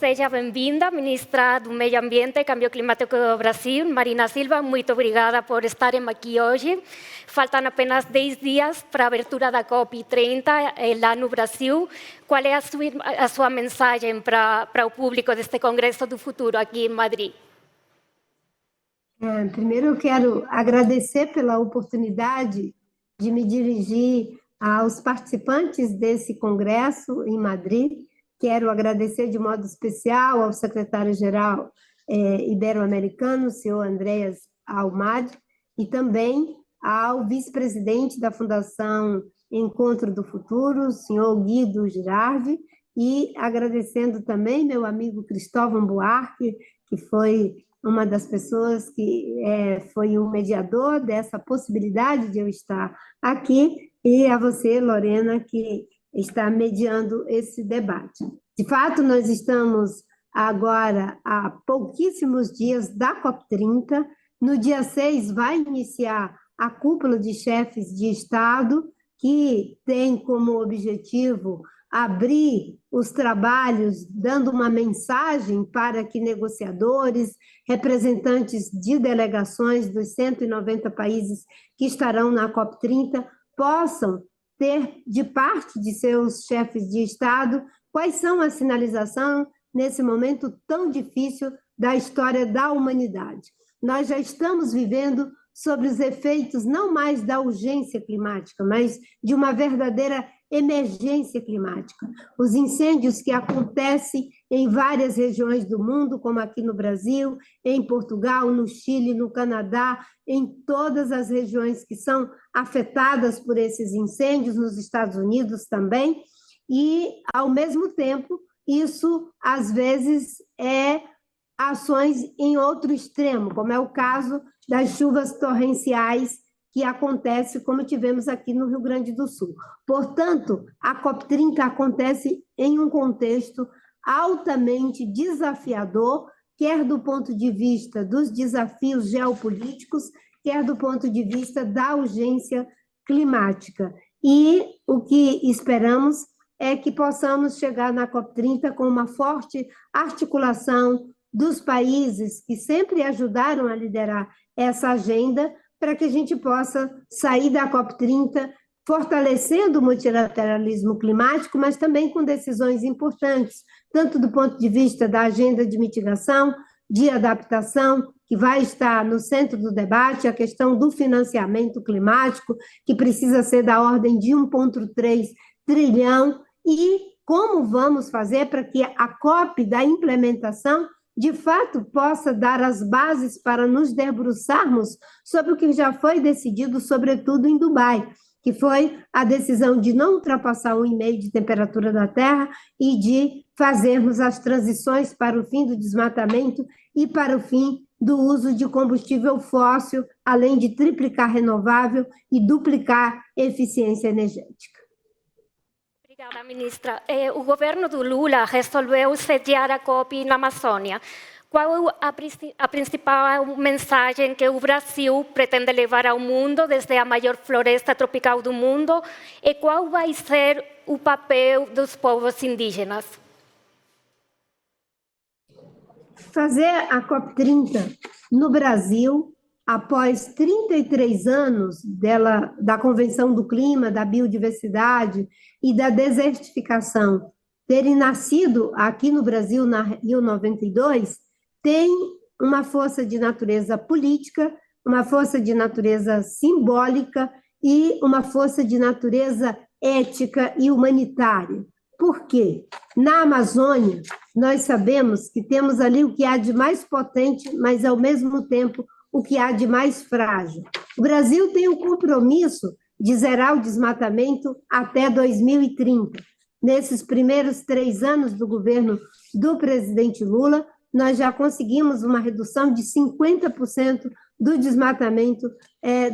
Seja bem-vinda, ministra do Meio Ambiente e Cambio Climático do Brasil, Marina Silva. Muito obrigada por estarem aqui hoje. Faltam apenas 10 dias para a abertura da COP30 lá no Brasil. Qual é a sua mensagem para o público deste Congresso do Futuro aqui em Madrid? Primeiro, eu quero agradecer pela oportunidade de me dirigir aos participantes desse congresso em Madrid. Quero agradecer de modo especial ao secretário-geral ibero-americano, o senhor Andreas Almada, e também ao vice-presidente da Fundação Encontro do Futuro, o senhor Guido Girardi, e agradecendo também meu amigo Cristóvão Buarque, que foi uma das pessoas que foi o mediador dessa possibilidade de eu estar aqui, e a você, Lorena, que está mediando esse debate. De fato, nós estamos agora há pouquíssimos dias da COP30. No dia 6 vai iniciar a cúpula de chefes de Estado, que tem como objetivo abrir os trabalhos, dando uma mensagem para que negociadores, representantes de delegações dos 190 países que estarão na COP30 possam ter de parte de seus chefes de Estado quais são a sinalização nesse momento tão difícil da história da humanidade. Nós já estamos vivendo sobre os efeitos não mais da urgência climática, mas de uma verdadeira emergência climática. Os incêndios que acontecem em várias regiões do mundo, como aqui no Brasil, em Portugal, no Chile, no Canadá, em todas as regiões que são afetadas por esses incêndios, nos Estados Unidos também, e, ao mesmo tempo, isso, às vezes, é ações em outro extremo, como é o caso das chuvas torrenciais que acontece, como tivemos aqui no Rio Grande do Sul. Portanto, a COP30 acontece em um contexto altamente desafiador, quer do ponto de vista dos desafios geopolíticos, quer do ponto de vista da urgência climática. E o que esperamos é que possamos chegar na COP30 com uma forte articulação dos países que sempre ajudaram a liderar essa agenda, para que a gente possa sair da COP30 fortalecendo o multilateralismo climático, mas também com decisões importantes, tanto do ponto de vista da agenda de mitigação, de adaptação, que vai estar no centro do debate, a questão do financiamento climático, que precisa ser da ordem de 1,3 trilhão, e como vamos fazer para que a COP da implementação de fato, possa dar as bases para nos debruçarmos sobre o que já foi decidido, sobretudo em Dubai, que foi a decisão de não ultrapassar 1,5 de temperatura da Terra e de fazermos as transições para o fim do desmatamento e para o fim do uso de combustível fóssil, além de triplicar renovável e duplicar eficiência energética. Obrigada, ministra. O governo do Lula resolveu sediar a COP na Amazônia. Qual a principal mensagem que o Brasil pretende levar ao mundo desde a maior floresta tropical do mundo? E qual vai ser o papel dos povos indígenas? Fazer a COP30 no Brasil, após 33 anos da Convenção do Clima, da Biodiversidade e da Desertificação, terem nascido aqui no Brasil, na Rio 92, tem uma força de natureza política, uma força de natureza simbólica e uma força de natureza ética e humanitária. Por quê? Na Amazônia, nós sabemos que temos ali o que há de mais potente, mas, ao mesmo tempo, o que há de mais frágil. O Brasil tem o compromisso de zerar o desmatamento até 2030. Nesses primeiros 3 anos do governo do presidente Lula, nós já conseguimos uma redução de 50% do desmatamento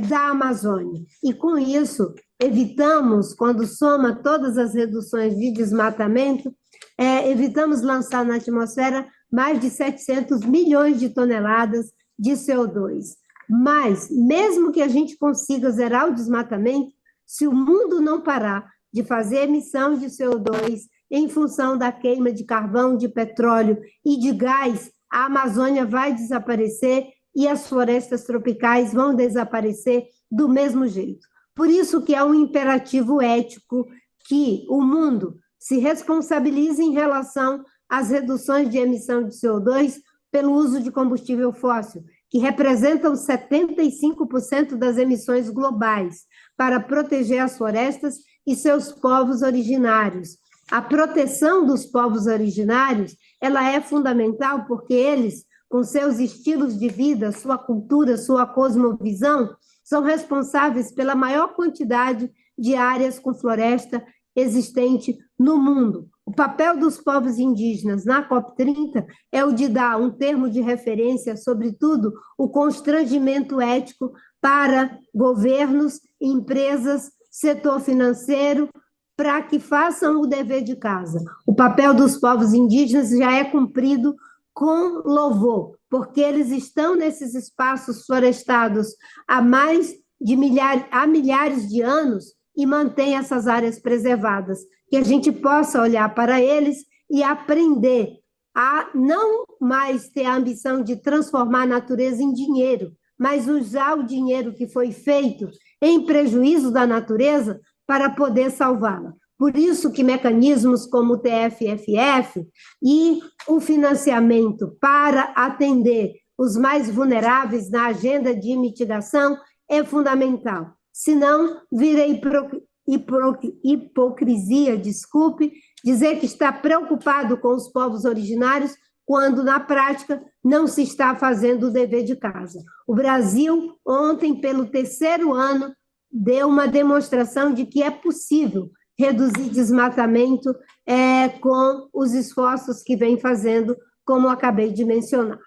da Amazônia. E, com isso, evitamos, quando soma todas as reduções de desmatamento, evitamos lançar na atmosfera mais de 700 milhões de toneladas de CO2. Mas, mesmo que a gente consiga zerar o desmatamento, se o mundo não parar de fazer emissão de CO2, em função da queima de carvão, de petróleo e de gás, a Amazônia vai desaparecer e as florestas tropicais vão desaparecer do mesmo jeito. Por isso que é um imperativo ético que o mundo se responsabilize em relação às reduções de emissão de CO2 pelo uso de combustível fóssil, que representam 75% das emissões globais, para proteger as florestas e seus povos originários. A proteção dos povos originários, ela é fundamental porque eles, com seus estilos de vida, sua cultura, sua cosmovisão, são responsáveis pela maior quantidade de áreas com floresta existente no mundo. O papel dos povos indígenas na COP30 é o de dar um termo de referência, sobretudo o constrangimento ético para governos, empresas, setor financeiro, para que façam o dever de casa. O papel dos povos indígenas já é cumprido com louvor, porque eles estão nesses espaços florestados há milhares de anos e mantêm essas áreas preservadas, que a gente possa olhar para eles e aprender a não mais ter a ambição de transformar a natureza em dinheiro, mas usar o dinheiro que foi feito em prejuízo da natureza para poder salvá-la. Por isso que mecanismos como o TFFF e o financiamento para atender os mais vulneráveis na agenda de mitigação é fundamental. Senão, vira hipocrisia, desculpe, dizer que está preocupado com os povos originários, quando, na prática, não se está fazendo o dever de casa. O Brasil, ontem, pelo 3º ano, deu uma demonstração de que é possível reduzir desmatamento com os esforços que vem fazendo, como acabei de mencionar.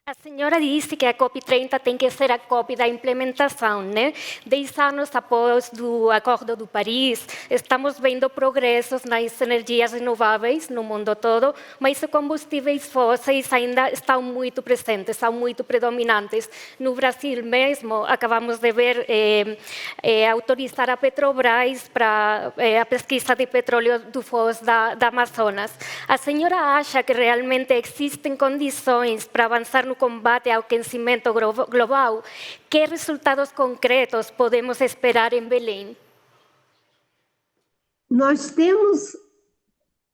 A senhora disse que a COP30 tem que ser a COP da implementação, né? 10 anos após o Acordo de Paris, estamos vendo progressos nas energias renováveis no mundo todo, mas os combustíveis fósseis ainda estão muito presentes, são muito predominantes. No Brasil mesmo, acabamos de ver autorizar a Petrobras para a pesquisa de petróleo do Foz da Amazonas. A senhora acha que realmente existem condições para avançar no combate ao aquecimento global? Que resultados concretos podemos esperar em Belém? Nós temos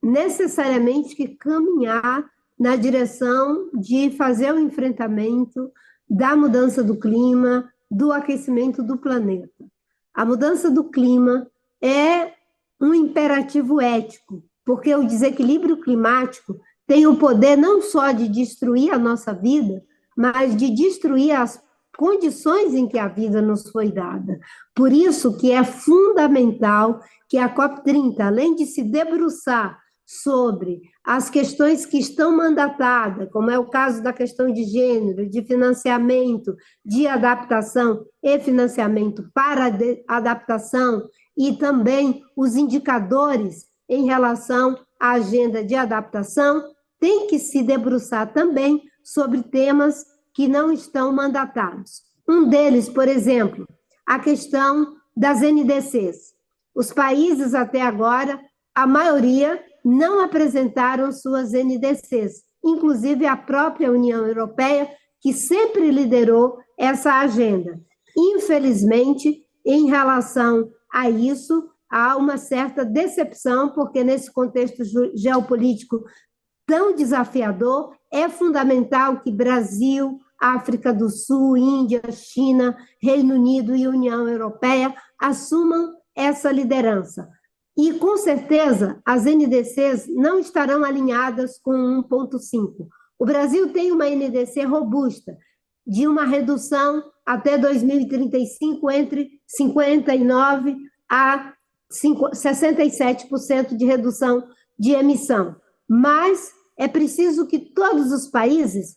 necessariamente que caminhar na direção de fazer o enfrentamento da mudança do clima, do aquecimento do planeta. A mudança do clima é um imperativo ético, porque o desequilíbrio climático tem o poder não só de destruir a nossa vida, mas de destruir as condições em que a vida nos foi dada. Por isso que é fundamental que a COP30, além de se debruçar sobre as questões que estão mandatadas, como é o caso da questão de gênero, de financiamento, de adaptação e financiamento para adaptação, e também os indicadores em relação à agenda de adaptação, tem que se debruçar também sobre temas que não estão mandatados. Um deles, por exemplo, a questão das NDCs. Os países, até agora, a maioria não apresentaram suas NDCs, inclusive a própria União Europeia, que sempre liderou essa agenda. Infelizmente, em relação a isso, há uma certa decepção, porque nesse contexto geopolítico tão desafiador, é fundamental que Brasil, África do Sul, Índia, China, Reino Unido e União Europeia assumam essa liderança. E, com certeza, as NDCs não estarão alinhadas com 1,5. O Brasil tem uma NDC robusta, de uma redução até 2035 entre 59% a 67% de redução de emissão. Mas é preciso que todos os países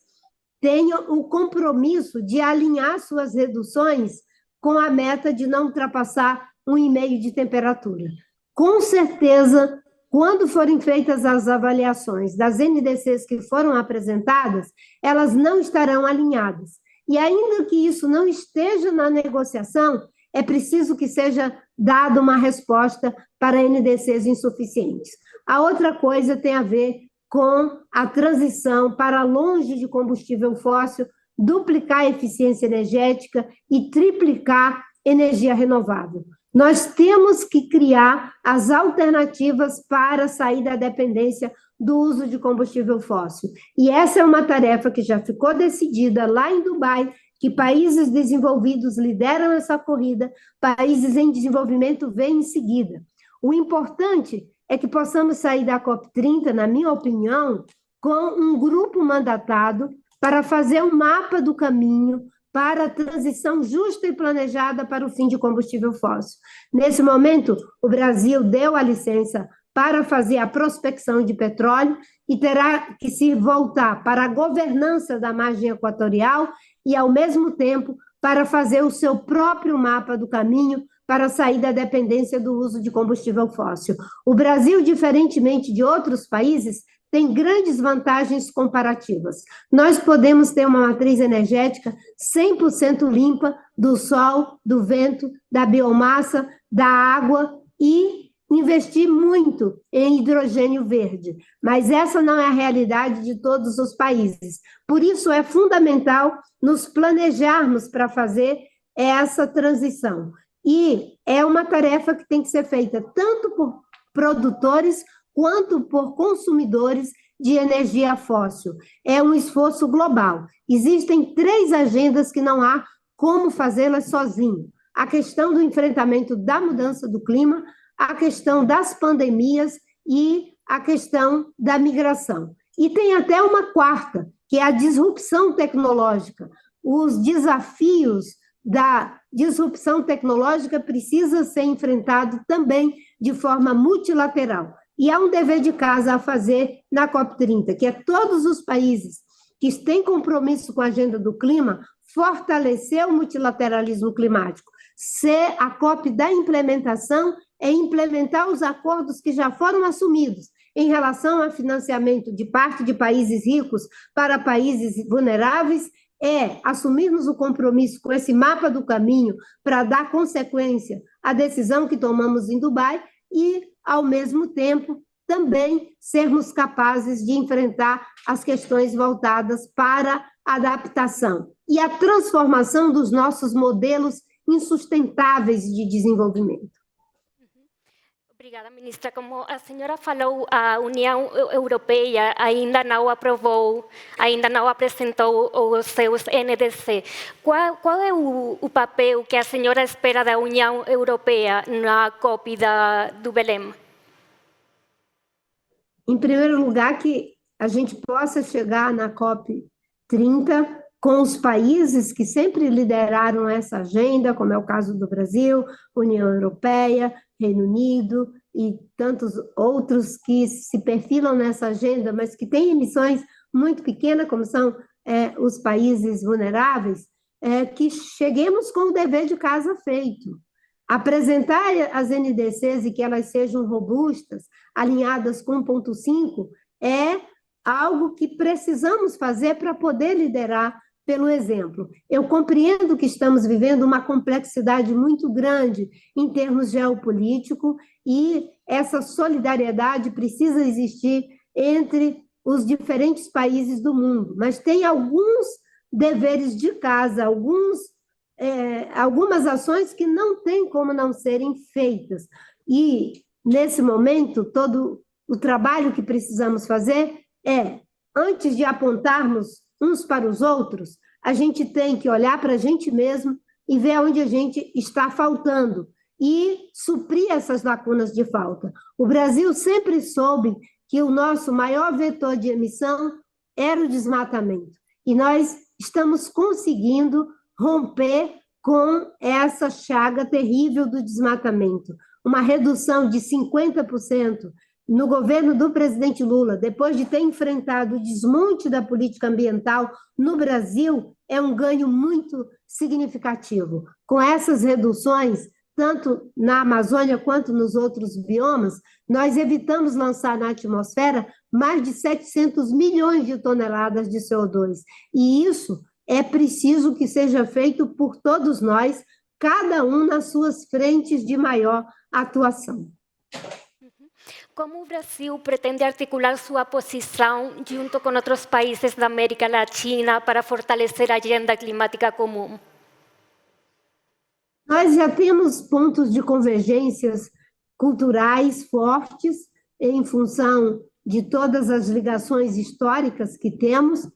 tenham o compromisso de alinhar suas reduções com a meta de não ultrapassar 1,5 de temperatura. Com certeza, quando forem feitas as avaliações das NDCs que foram apresentadas, elas não estarão alinhadas. E ainda que isso não esteja na negociação, é preciso que seja dada uma resposta para NDCs insuficientes. A outra coisa tem a ver com a transição para longe de combustível fóssil, duplicar a eficiência energética e triplicar energia renovável. Nós temos que criar as alternativas para sair da dependência do uso de combustível fóssil. E essa é uma tarefa que já ficou decidida lá em Dubai, que países desenvolvidos lideram essa corrida, países em desenvolvimento vêm em seguida. O importante é que possamos sair da COP30, na minha opinião, com um grupo mandatado para fazer um mapa do caminho para a transição justa e planejada para o fim de combustível fóssil. Nesse momento, o Brasil deu a licença para fazer a prospecção de petróleo e terá que se voltar para a governança da margem equatorial e, ao mesmo tempo, para fazer o seu próprio mapa do caminho para sair da dependência do uso de combustível fóssil. O Brasil, diferentemente de outros países, tem grandes vantagens comparativas. Nós podemos ter uma matriz energética 100% limpa do sol, do vento, da biomassa, da água e investir muito em hidrogênio verde. Mas essa não é a realidade de todos os países. Por isso é fundamental nos planejarmos para fazer essa transição. E é uma tarefa que tem que ser feita tanto por produtores quanto por consumidores de energia fóssil. É um esforço global. Existem 3 agendas que não há como fazê-las sozinho. A questão do enfrentamento da mudança do clima, a questão das pandemias e a questão da migração. E tem até uma quarta, que é a disrupção tecnológica. Os desafios da disrupção tecnológica precisam ser enfrentados também de forma multilateral. E há um dever de casa a fazer na COP30, que é todos os países que têm compromisso com a agenda do clima fortalecer o multilateralismo climático. Ser a COP da implementação é implementar os acordos que já foram assumidos em relação ao financiamento de parte de países ricos para países vulneráveis, é assumirmos o compromisso com esse mapa do caminho para dar consequência à decisão que tomamos em Dubai e, ao mesmo tempo, também sermos capazes de enfrentar as questões voltadas para a adaptação e a transformação dos nossos modelos insustentáveis de desenvolvimento. Obrigada, ministra. Como a senhora falou, a União Europeia ainda não aprovou, ainda não apresentou os seus NDC. Qual é o papel que a senhora espera da União Europeia na COP do Belém? Em primeiro lugar, que a gente possa chegar na COP30 com os países que sempre lideraram essa agenda, como é o caso do Brasil, União Europeia, Reino Unido e tantos outros que se perfilam nessa agenda, mas que têm emissões muito pequenas, como são os países vulneráveis, que cheguemos com o dever de casa feito. Apresentar as NDCs e que elas sejam robustas, alinhadas com 1.5, é algo que precisamos fazer para poder liderar pelo exemplo. Eu compreendo que estamos vivendo uma complexidade muito grande em termos geopolíticos e essa solidariedade precisa existir entre os diferentes países do mundo, mas tem alguns deveres de casa, algumas ações que não tem como não serem feitas. E, nesse momento, todo o trabalho que precisamos fazer antes de apontarmos uns para os outros, a gente tem que olhar para a gente mesmo e ver onde a gente está faltando e suprir essas lacunas de falta. O Brasil sempre soube que o nosso maior vetor de emissão era o desmatamento. E nós estamos conseguindo romper com essa chaga terrível do desmatamento. Uma redução de 50% no governo do presidente Lula, depois de ter enfrentado o desmonte da política ambiental no Brasil, é um ganho muito significativo. Com essas reduções, tanto na Amazônia quanto nos outros biomas, nós evitamos lançar na atmosfera mais de 700 milhões de toneladas de CO2. E isso é preciso que seja feito por todos nós, cada um nas suas frentes de maior atuação. Como o Brasil pretende articular sua posição junto com outros países da América Latina para fortalecer a agenda climática comum? Nós já temos pontos de convergências culturais fortes em função de todas as ligações históricas que temos.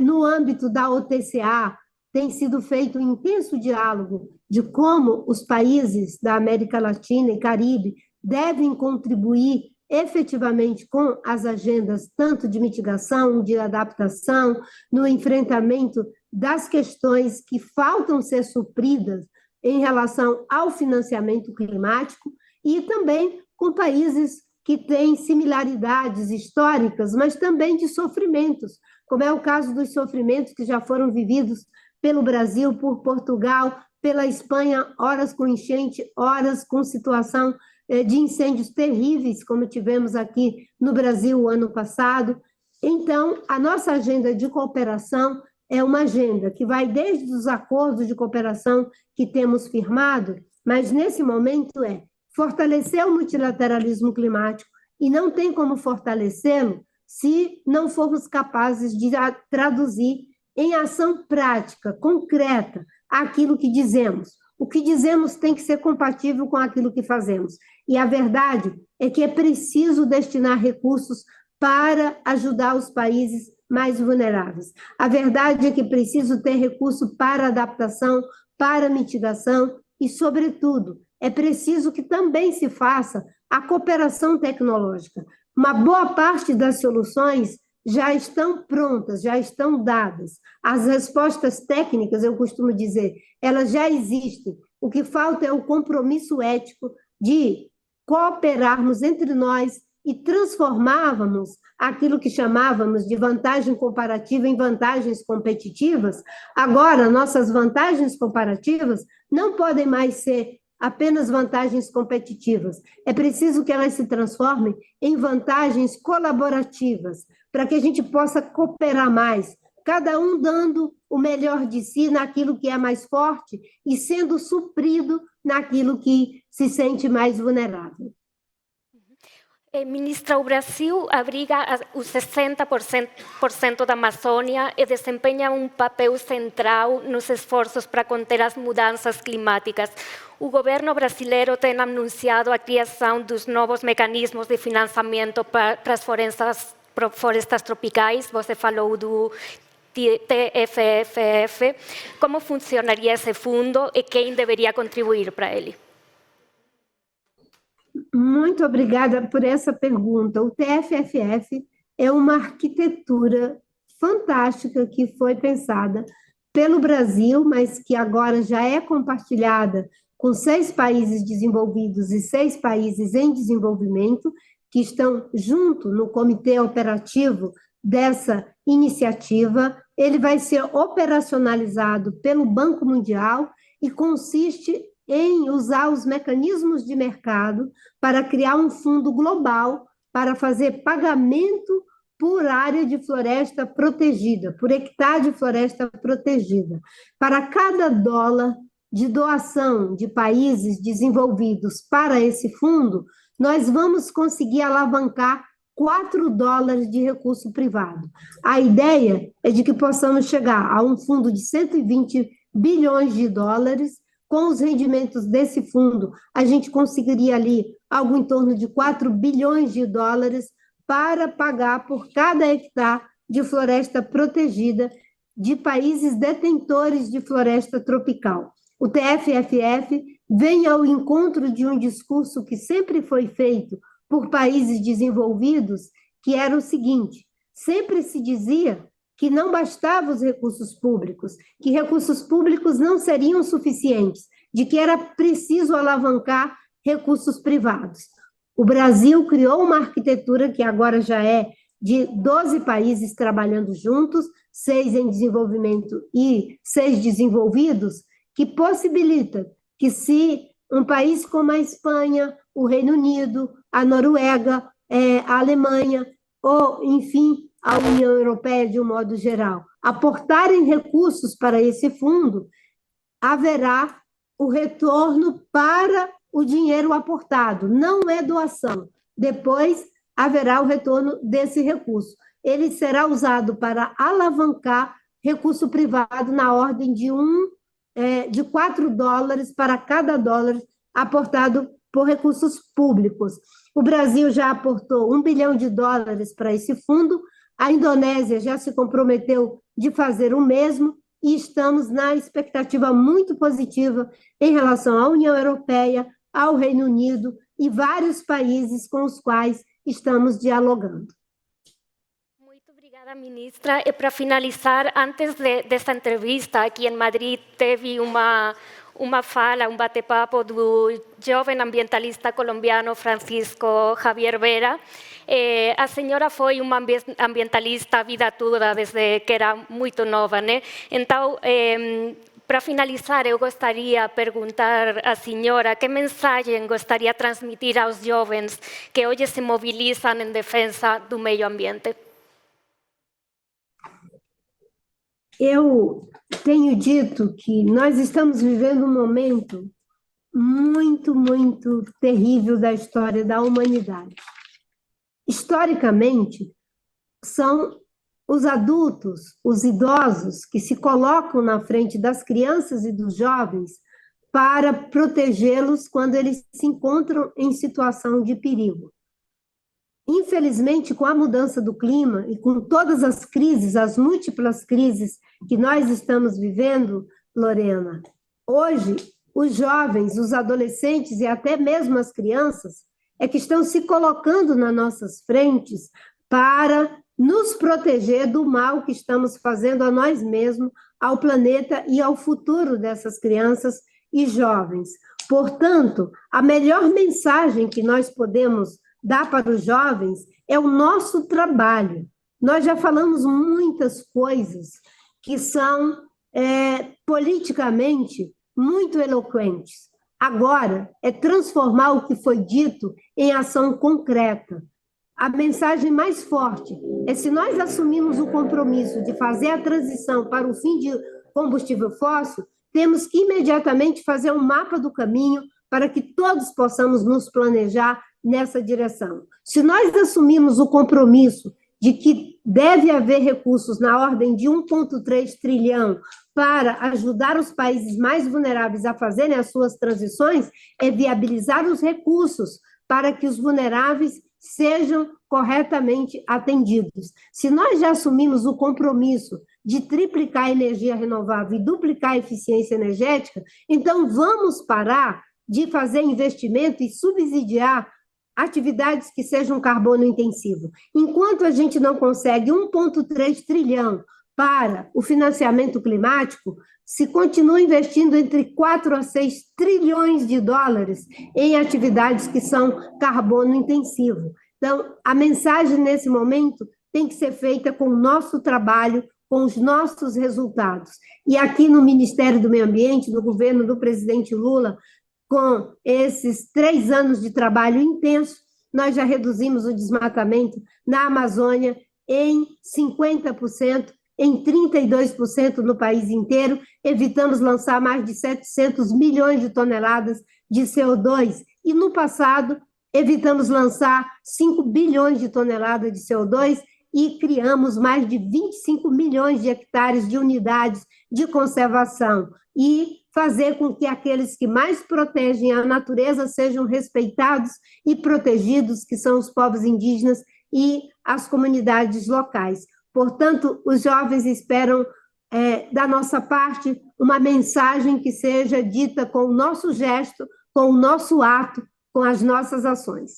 No âmbito da OTCA, tem sido feito um intenso diálogo de como os países da América Latina e Caribe devem contribuir efetivamente com as agendas tanto de mitigação, de adaptação, no enfrentamento das questões que faltam ser supridas em relação ao financiamento climático e também com países que têm similaridades históricas, mas também de sofrimentos, como é o caso dos sofrimentos que já foram vividos pelo Brasil, por Portugal, pela Espanha, horas com enchente, horas com situação de incêndios terríveis, como tivemos aqui no Brasil o ano passado. Então, a nossa agenda de cooperação é uma agenda que vai desde os acordos de cooperação que temos firmado, mas nesse momento fortalecer o multilateralismo climático, e não tem como fortalecê-lo se não formos capazes de traduzir em ação prática, concreta, aquilo que dizemos. O que dizemos tem que ser compatível com aquilo que fazemos. E a verdade é que é preciso destinar recursos para ajudar os países mais vulneráveis. A verdade é que é preciso ter recurso para adaptação, para mitigação e, sobretudo, é preciso que também se faça a cooperação tecnológica. Uma boa parte das soluções já estão prontas, já estão dadas. As respostas técnicas, eu costumo dizer, elas já existem. O que falta é o compromisso ético de cooperarmos entre nós e transformávamos aquilo que chamávamos de vantagem comparativa em vantagens competitivas. Agora, nossas vantagens comparativas não podem mais ser apenas vantagens competitivas. É preciso que elas se transformem em vantagens colaborativas, para que a gente possa cooperar mais, cada um dando o melhor de si naquilo que é mais forte e sendo suprido naquilo que se sente mais vulnerável. Ministra, o Brasil abriga os 60% da Amazônia e desempenha um papel central nos esforços para conter as mudanças climáticas. O governo brasileiro tem anunciado a criação dos novos mecanismos de financiamento para as florestas tropicais. Você falou do TFFF. Como funcionaria esse fundo e quem deveria contribuir para ele? Muito obrigada por essa pergunta. O TFFF é uma arquitetura fantástica que foi pensada pelo Brasil, mas que agora já é compartilhada com 6 países desenvolvidos e 6 países em desenvolvimento, que estão junto no comitê operativo dessa iniciativa. Ele vai ser operacionalizado pelo Banco Mundial e consiste em usar os mecanismos de mercado para criar um fundo global para fazer pagamento por área de floresta protegida, por hectare de floresta protegida. Para cada dólar de doação de países desenvolvidos para esse fundo, nós vamos conseguir alavancar 4 dólares de recurso privado. A ideia é de que possamos chegar a um fundo de 120 bilhões de dólares. Com os rendimentos desse fundo, a gente conseguiria ali algo em torno de 4 bilhões de dólares para pagar por cada hectare de floresta protegida de países detentores de floresta tropical. O TFFF vem ao encontro de um discurso que sempre foi feito por países desenvolvidos, que era o seguinte: sempre se dizia que não bastavam os recursos públicos, que recursos públicos não seriam suficientes, de que era preciso alavancar recursos privados. O Brasil criou uma arquitetura que agora já é de 12 países trabalhando juntos, 6 em desenvolvimento e 6 desenvolvidos, que possibilita que se um país como a Espanha, o Reino Unido, a Noruega, a Alemanha, ou, enfim, a União Europeia, de um modo geral, aportarem recursos para esse fundo, haverá o retorno para o dinheiro aportado, não é doação. Depois haverá o retorno desse recurso. Ele será usado para alavancar recurso privado na ordem de $4 para cada dólar aportado por recursos públicos. O Brasil já aportou $1 bilhão para esse fundo, a Indonésia já se comprometeu de fazer o mesmo, e estamos na expectativa muito positiva em relação à União Europeia, ao Reino Unido e vários países com os quais estamos dialogando. Muito obrigada, ministra. E para finalizar, antes desta entrevista, aqui em Madrid, teve uma fala, um bate-papo do jovem ambientalista colombiano Francisco Javier Vera. A senhora foi uma ambientalista a vida toda, desde que era muito nova, né? Então, para finalizar, eu gostaria de perguntar à senhora que mensagem gostaria de transmitir aos jovens que hoje se mobilizam em defesa do meio ambiente. Eu tenho dito que nós estamos vivendo um momento muito, muito terrível da história da humanidade. Historicamente, são os adultos, os idosos, que se colocam na frente das crianças e dos jovens para protegê-los quando eles se encontram em situação de perigo. Infelizmente, com a mudança do clima e com todas as crises, as múltiplas crises que nós estamos vivendo, Lorena, hoje os jovens, os adolescentes e até mesmo as crianças é que estão se colocando nas nossas frentes para nos proteger do mal que estamos fazendo a nós mesmos, ao planeta e ao futuro dessas crianças e jovens. Portanto, a melhor mensagem que nós podemos dar para os jovens é o nosso trabalho. Nós já falamos muitas coisas que são politicamente muito eloquentes. Agora é transformar o que foi dito em ação concreta. A mensagem mais forte é: se nós assumirmos o compromisso de fazer a transição para o fim de combustível fóssil, temos que imediatamente fazer um mapa do caminho para que todos possamos nos planejar nessa direção. Se nós assumirmos o compromisso de que deve haver recursos na ordem de 1,3 trilhão para ajudar os países mais vulneráveis a fazerem as suas transições, é viabilizar os recursos para que os vulneráveis sejam corretamente atendidos. Se nós já assumimos o compromisso de triplicar a energia renovável e duplicar a eficiência energética, então vamos parar de fazer investimento e subsidiar atividades que sejam carbono intensivo. Enquanto a gente não consegue 1,3 trilhão para o financiamento climático, se continua investindo entre 4 a 6 trilhões de dólares em atividades que são carbono intensivo. Então, a mensagem nesse momento tem que ser feita com o nosso trabalho, com os nossos resultados. E aqui no Ministério do Meio Ambiente, no governo do presidente Lula, com esses 3 anos de trabalho intenso, nós já reduzimos o desmatamento na Amazônia em 50%, em 32% no país inteiro, evitamos lançar mais de 700 milhões de toneladas de CO2, e no passado evitamos lançar 5 bilhões de toneladas de CO2 e criamos mais de 25 milhões de hectares de unidades de conservação, e fazer com que aqueles que mais protegem a natureza sejam respeitados e protegidos, que são os povos indígenas e as comunidades locais. Portanto, os jovens esperam da nossa parte uma mensagem que seja dita com o nosso gesto, com o nosso ato, com as nossas ações.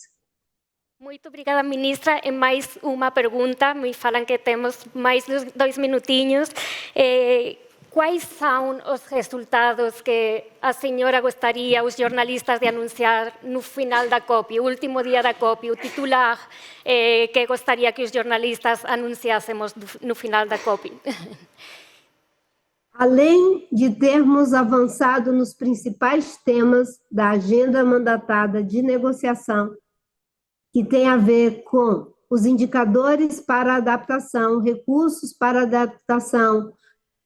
Muito obrigada, ministra. E mais uma pergunta, me falam que temos mais 2 minutinhos. Quais são os resultados que a senhora gostaria, os jornalistas, de anunciar no final da COP, o último dia da COP, o titular que gostaria que os jornalistas anunciássemos no final da COP? Além de termos avançado nos principais temas da agenda mandatada de negociação, que tem a ver com os indicadores para adaptação, recursos para adaptação,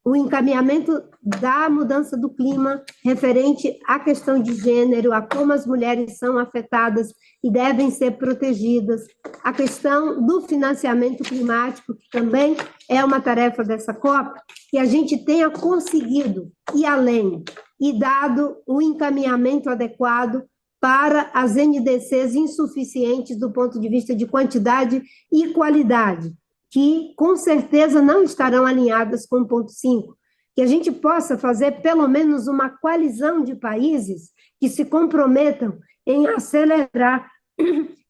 o encaminhamento da mudança do clima referente à questão de gênero, a como as mulheres são afetadas e devem ser protegidas, a questão do financiamento climático, que também é uma tarefa dessa COP, que a gente tenha conseguido ir além e dado o encaminhamento adequado para as NDCs insuficientes do ponto de vista de quantidade e qualidade, que com certeza não estarão alinhadas com o ponto 5, que a gente possa fazer pelo menos uma coalizão de países que se comprometam em acelerar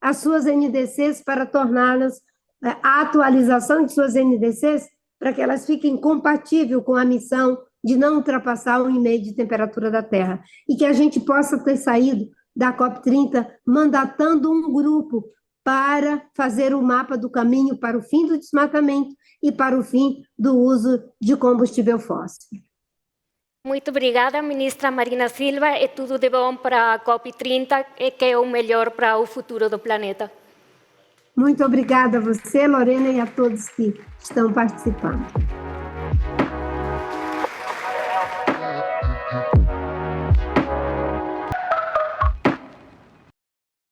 as suas NDCs para torná-las, a atualização de suas NDCs, para que elas fiquem compatíveis com a missão de não ultrapassar 1,5 de temperatura da Terra, e que a gente possa ter saído da COP30 mandatando um grupo para fazer o mapa do caminho para o fim do desmatamento e para o fim do uso de combustível fóssil. Muito obrigada, ministra Marina Silva, e tudo de bom para a COP30, que é o melhor para o futuro do planeta. Muito obrigada a você, Lorena, e a todos que estão participando.